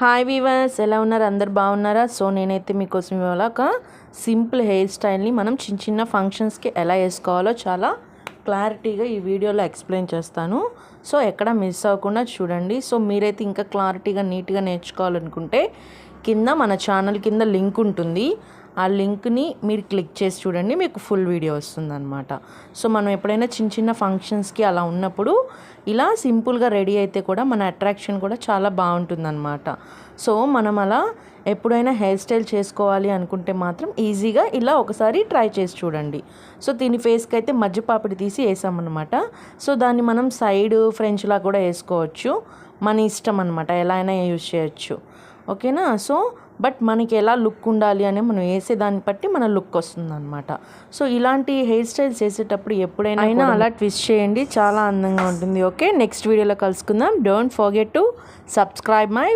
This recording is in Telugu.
హాయ్ వీవర్స్, ఎలా ఉన్నారు? అందరు బాగున్నారా? సో నేనైతే మీకోసం ఇవాళ ఒక సింపుల్ హెయిర్ స్టైల్ని మనం చిన్న చిన్న ఫంక్షన్స్కి ఎలా వేసుకోవాలో చాలా క్లారిటీగా ఈ వీడియోలో ఎక్స్ప్లెయిన్ చేస్తాను. సో ఎక్కడ మిస్ అవ్వకుండా చూడండి. సో మీరైతే ఇంకా క్లారిటీగా నీట్గా నేర్చుకోవాలనుకుంటే కింద మన ఛానల్ కింద లింక్ ఉంటుంది. ఆ లింక్ని మీరు క్లిక్ చేసి చూడండి, మీకు ఫుల్ వీడియో వస్తుందన్నమాట. సో మనం ఎప్పుడైనా చిన్న చిన్న ఫంక్షన్స్కి అలా ఉన్నప్పుడు ఇలా సింపుల్గా రెడీ అయితే కూడా మన అట్రాక్షన్ కూడా చాలా బాగుంటుందన్నమాట. సో మనం అలా ఎప్పుడైనా హెయిర్ స్టైల్ చేసుకోవాలి అనుకుంటే మాత్రం ఈజీగా ఇలా ఒకసారి ట్రై చేసి చూడండి. సో దీని ఫేస్కి అయితే మధ్య పాపిడి తీసి వేసామన్నమాట. సో దాన్ని మనం సైడ్ ఫ్రెంచ్లా కూడా వేసుకోవచ్చు, మన ఇష్టం అనమాట, ఎలా అయినా యూజ్ చేయొచ్చు. ఓకేనా? సో బట్ మనకి ఎలా లుక్ ఉండాలి అని మనం వేసేదాన్ని బట్టి మన లుక్ వస్తుందన్నమాట. సో ఇలాంటి హెయిర్ స్టైల్స్ వేసేటప్పుడు ఎప్పుడైనా అలా ట్విస్ట్ చేయండి, చాలా అందంగా ఉంటుంది. ఓకే, నెక్స్ట్ వీడియోలో కలుసుకుందాం. Don't forget to subscribe my